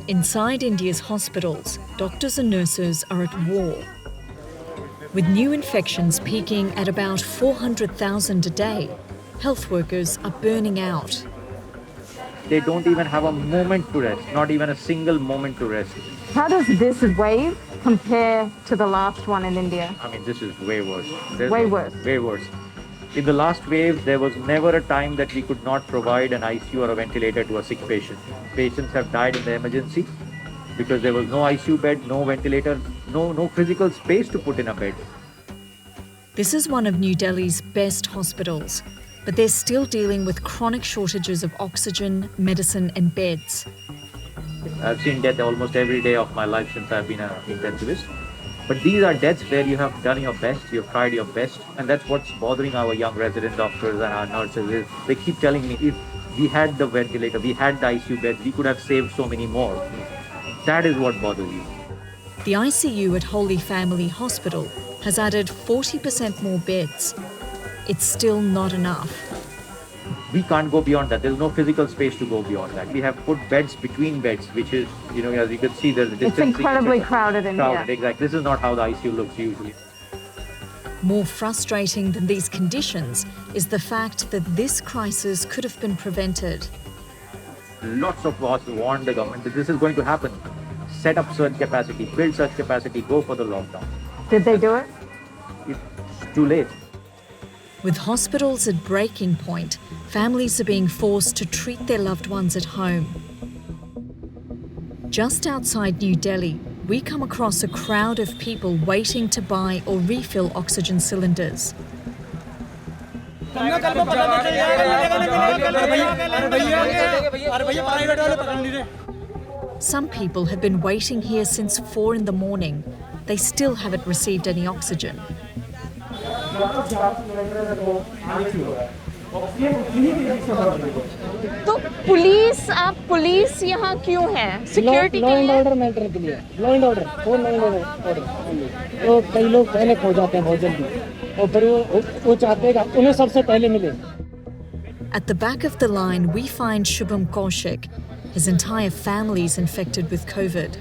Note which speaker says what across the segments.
Speaker 1: Inside India's hospitals, doctors and nurses are at war. With new infections peaking at about 400,000 a day, health workers are burning out.
Speaker 2: They don't even have a moment to rest, not even a single moment to rest.
Speaker 3: How does this wave compare to the last one in India?
Speaker 2: I mean, this is way worse.
Speaker 3: Way worse.
Speaker 2: Way worse. In the last wave, there was never a time that we could not provide an ICU or a ventilator to a sick patient. Patients have died in the emergency because there was no ICU bed, no ventilator, no physical space to put in a bed.
Speaker 1: This is one of New Delhi's best hospitals, but they're still dealing with chronic shortages of oxygen, medicine and beds.
Speaker 2: I've seen death almost every day of my life since I've been an intensivist. But these are deaths where you have done your best, you've tried your best, and that's what's bothering our young resident doctors and our nurses is they keep telling me, if we had the ventilator, we had the ICU beds, we could have saved so many more. That is what bothers you.
Speaker 1: The ICU at Holy Family Hospital has added 40% more beds. It's still not enough.
Speaker 2: We can't go beyond that. There's no physical space to go beyond that. We have put beds between beds, which is, as you can see, there's a distance.
Speaker 3: It's incredibly crowded in here.
Speaker 2: Exactly. This is not how the ICU looks usually.
Speaker 1: More frustrating than these conditions is the fact that this crisis could have been prevented.
Speaker 2: Lots of us warned the government that this is going to happen. Set up surge capacity, build surge capacity, go for the lockdown.
Speaker 3: Did they do it?
Speaker 2: It's too late.
Speaker 1: With hospitals at breaking point, families are being forced to treat their loved ones at home. Just outside New Delhi, we come across a crowd of people waiting to buy or refill oxygen cylinders. Some people have been waiting here since 4 in the morning. They still haven't received any oxygen.
Speaker 3: तो police यहाँ क्यों है? Security
Speaker 4: law and order matter के लिए, law and order, वो law and order. तो कई लोग पहले खो जाते हैं बहुत जल्दी, और फिर वो चाहते हैं कि उन्हें सबसे पहले मिले।
Speaker 1: At the back of the line, we find Shubham Kaushik. His entire family is infected with COVID.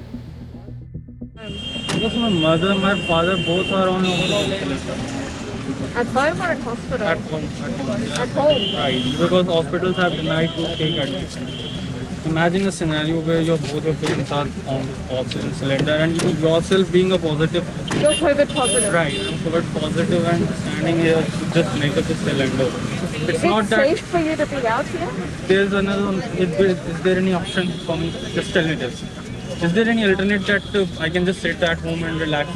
Speaker 5: Because my mother, my father, both are on hospital.
Speaker 3: At home or at hospital?
Speaker 5: At home.
Speaker 3: At home.
Speaker 5: Right, because hospitals have denied to take admission. Imagine a scenario where your both your parents are on the oxygen cylinder and you yourself being a positive.
Speaker 3: You're COVID positive.
Speaker 5: Right, I'm COVID positive and standing here to just make up the cylinder. It's
Speaker 3: Is
Speaker 5: not
Speaker 3: it
Speaker 5: that
Speaker 3: safe for you to be out here?
Speaker 5: there's another one. Is there any option for me? Just tell me this. Is there any alternate that I can just sit at home and relax?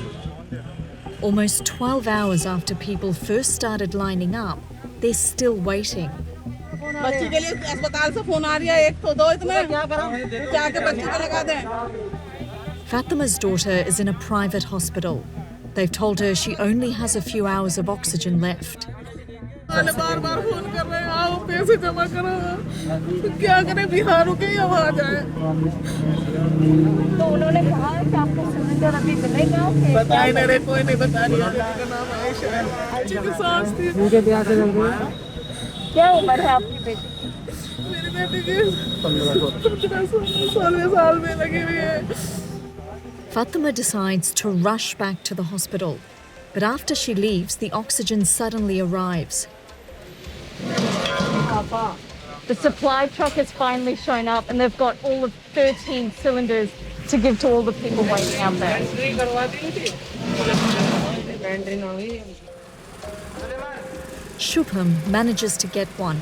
Speaker 1: Almost 12 hours after people first started lining up, they're still waiting.
Speaker 6: बच्ची के लिए अस्पताल से phone आ रही है, एक तो दो इसमें जाके बच्ची को लगा दें।
Speaker 1: Fatima's daughter is in a private hospital. They've told her she only has a few hours of oxygen left.
Speaker 6: बार-बार फोन कर रहे हैं, आओ पैसे जमा करो। क्या करें, बिहार रुके या वहाँ जाए?
Speaker 3: तो उन्होंने कहा कि आपको सिलेंडर अभी मिलेगा?
Speaker 6: बता ही नहीं रहे, कोई नहीं बता रही है। का नाम आयशा है, बच्ची की सास थी।
Speaker 4: उनके ब्याह से जल्दी
Speaker 3: क्या उम्र है आपकी बेटी?
Speaker 6: मेरी बेटी की 16वें साल में लगी हुई है।
Speaker 1: Fatima decides to rush back to the hospital. But after she leaves, the oxygen suddenly arrives.
Speaker 3: The supply truck has finally shown up and they've got all of 13 cylinders to give to all the people waiting out there.
Speaker 1: Shubham manages to get one,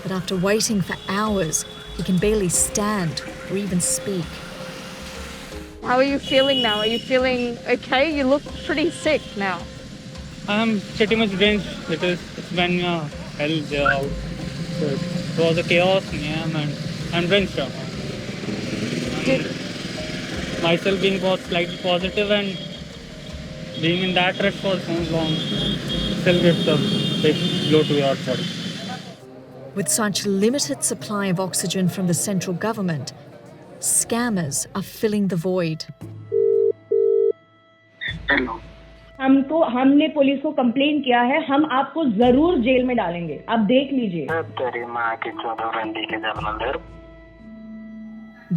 Speaker 1: but after waiting for hours, he can barely stand or even speak.
Speaker 3: How are you feeling now? Are you feeling okay? You look pretty sick now.
Speaker 5: I'm pretty much drenched because it's been hell there out. So it was a chaos, and I'm drenched now. Myself being slightly positive and being in that rush for so long still gives a big blow to your body.
Speaker 1: With such limited supply of oxygen from the central government, scammers are filling the void.
Speaker 7: Hello. हमने police को complain किया है, हम आपको जरूर jail में डालेंगे, आप देख लीजिए।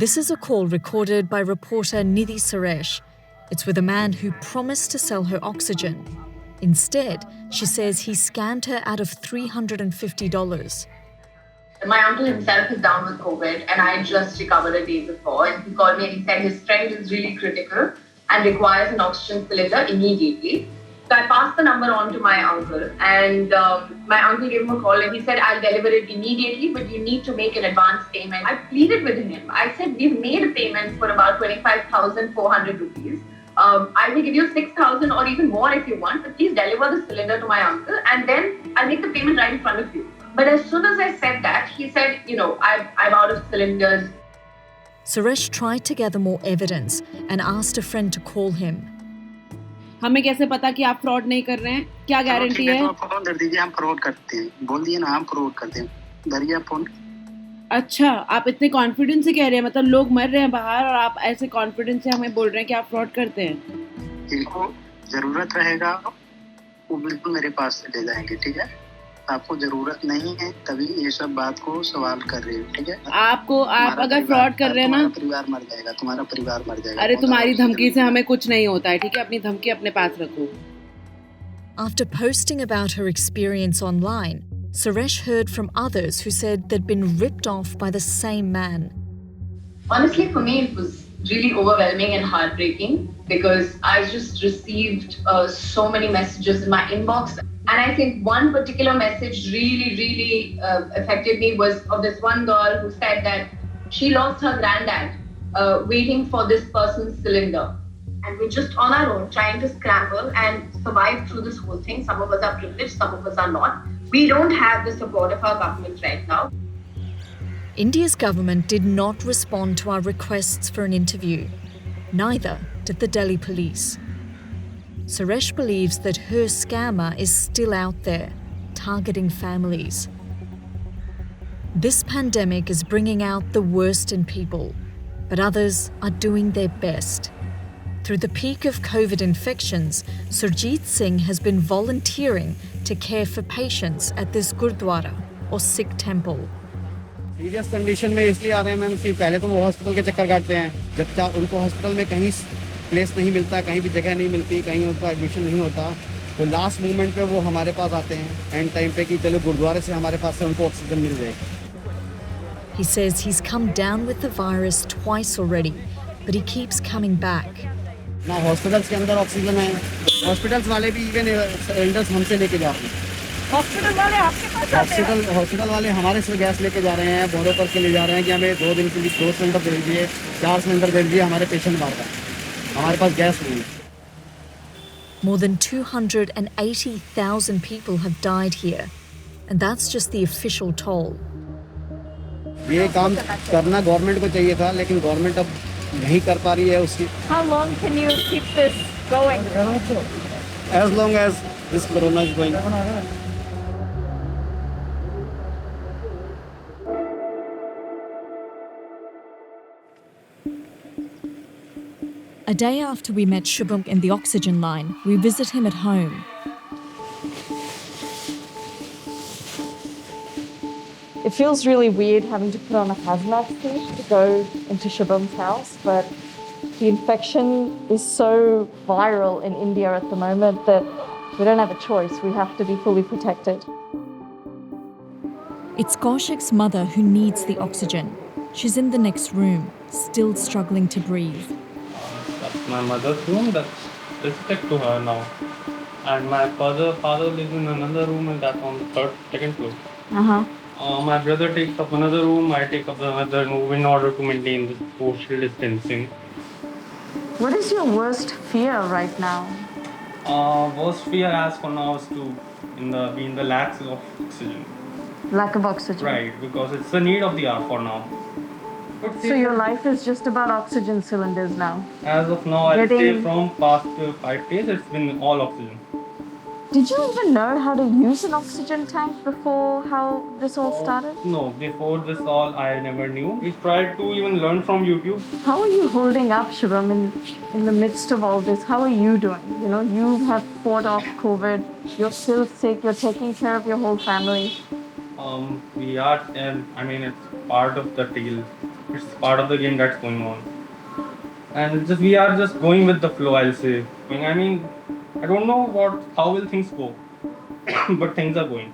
Speaker 1: This is a call recorded by reporter Nidhi Suresh. It's with a man who promised to sell her oxygen. Instead, she says he scammed her out of $350.
Speaker 8: My uncle himself is down with COVID and I just recovered a day before. And he called me and he said his friend is really critical and requires an oxygen cylinder immediately. So I passed the number on to my uncle and my uncle gave him a call and he said, I'll deliver it immediately, but you need to make an advance payment. I pleaded with him. I said, we've made a payment for about 25,400 rupees. I will give you 6,000 or even more if you want, but please deliver the cylinder to my uncle and then I'll make the payment right in front of you. But as soon as I said that, he said, I'm out of cylinders.
Speaker 1: Suresh tried to gather more evidence and asked a friend to call him.
Speaker 9: हमें कैसे पता कि आप fraud नहीं कर रहे हैं? क्या गारंटी है?
Speaker 10: आपको फोन कर दीजिए, हम फ्रॉड करते हैं। बोल दिए ना, हम फ्रॉड करते हैं। धरिए फोन।
Speaker 9: अच्छा, आप इतने कॉन्फिडेंस से कह रहे हैं, मतलब लोग मर रहे हैं बाहर और आप ऐसे कॉन्फिडेंस से हमें बोल रहे हैं कि आप फ्रॉड करते हैं?
Speaker 10: इनको जरूरत रहेगा वो बिल्कुल मेरे पास से ले जाएंगे, ठीक है? आपको जरूरत नहीं है तभी ये सब बात को सवाल कर रहे हो, ठीक है?
Speaker 9: आप अगर फ्रॉड कर रहे हैं ना,
Speaker 10: परिवार मर जाएगा, तुम्हारा परिवार मर जाएगा।
Speaker 9: अरे तुम्हारी धमकी से हमें कुछ नहीं होता है, ठीक है? अपनी धमकी अपने पास रखो।
Speaker 1: After posting about her experience online, Suresh heard from others who said they'd been ripped off by the same man.
Speaker 8: Honestly, for me, it was really overwhelming and heartbreaking because I just received so many messages in my inbox. And I think one particular message really affected me was of this one girl who said that she lost her granddad waiting for this person's cylinder. And we're just on our own trying to scramble and survive through this whole thing. Some of us are privileged, some of us are not. We don't have the support of our government right now.
Speaker 1: India's government did not respond to our requests for an interview. Neither did the Delhi police. Suresh believes that her scammer is still out there, targeting families. This pandemic is bringing out the worst in people, but others are doing their best. Through the peak of COVID infections, Surjit Singh has been volunteering to care for patients at this Gurdwara or Sikh temple.
Speaker 4: Serious condition में इसलिए आ रहे हैं ma'am कि पहले तो वो hospital के चक्कर काटते हैं, जब उनको हॉस्पिटल में कहीं प्लेस नहीं मिलता, कहीं भी जगह नहीं मिलती, कहीं उनका एडमिशन नहीं होता, तो लास्ट मोमेंट पे वो हमारे पास आते हैं एंड टाइम पे कि चलो गुरुद्वारे से हमारे पास से उनको ऑक्सीजन मिल जाएगी।
Speaker 1: He says he's come down with the virus twice already, but he keeps coming back.
Speaker 4: ना हॉस्पिटल्स के अंदर ऑक्सीजन है, हॉस्पिटल्स वाले भी इवन सिलेंडर्स हमसे लेके जा रहे हैं।
Speaker 6: हॉस्पिटल वाले आपके पास आते हैं?
Speaker 4: हॉस्पिटल वाले हमारे से गैस लेके जा रहे हैं, बोरों पर के ले जा रहे हैं कि हमें 2 दिन के लिए 2 सिलेंडर दे दीजिए, 4 सिलेंडर दे दीजिए, हमारे पेशेंट मार रहे हैं, हमारे पास गैस नहीं है।
Speaker 1: More than 280,000 people have died here, and that's just the official toll.
Speaker 4: ये काम करना गवर्नमेंट को चाहिए था, लेकिन गवर्नमेंट अब नहीं कर पा रही है उसकी।
Speaker 3: How long can you keep this going?
Speaker 4: As long as this corona is going.
Speaker 1: A day after we met Shubham in the oxygen line, we visit him at home.
Speaker 3: It feels really weird having to put on a hazmat suit to go into Shubham's house, but the infection is so viral in India at the moment that we don't have a choice. We have to be fully protected.
Speaker 1: It's Kaushik's mother who needs the oxygen. She's in the next room, still struggling to breathe.
Speaker 5: That's my mother's room, that's respect to her now. And my father lives in another room and that's on the second floor. My brother takes up another room, I take up another room in order to maintain the social distancing.
Speaker 3: What is your worst fear right now?
Speaker 5: Worst fear as for now is to be in the lack of oxygen.
Speaker 3: Lack of oxygen.
Speaker 5: Right, because it's the need of the hour for now. But
Speaker 3: So your life is just about oxygen cylinders now?
Speaker 5: As of now, I'd say from past 5 days, it's been all oxygen.
Speaker 3: Did you even learn how to use an oxygen tank before how this all started?
Speaker 5: No, before this all, I never knew. We tried to even learn from YouTube.
Speaker 3: How are you holding up, Shubham, in the midst of all this? How are you doing? You know, you have fought off COVID. You're still sick. You're taking care of your whole family.
Speaker 5: We are, I mean, it's part of the deal. It's part of the game that's going on. And just we are just going with the flow, I'll say. I mean, I don't know how will things go, but things are going.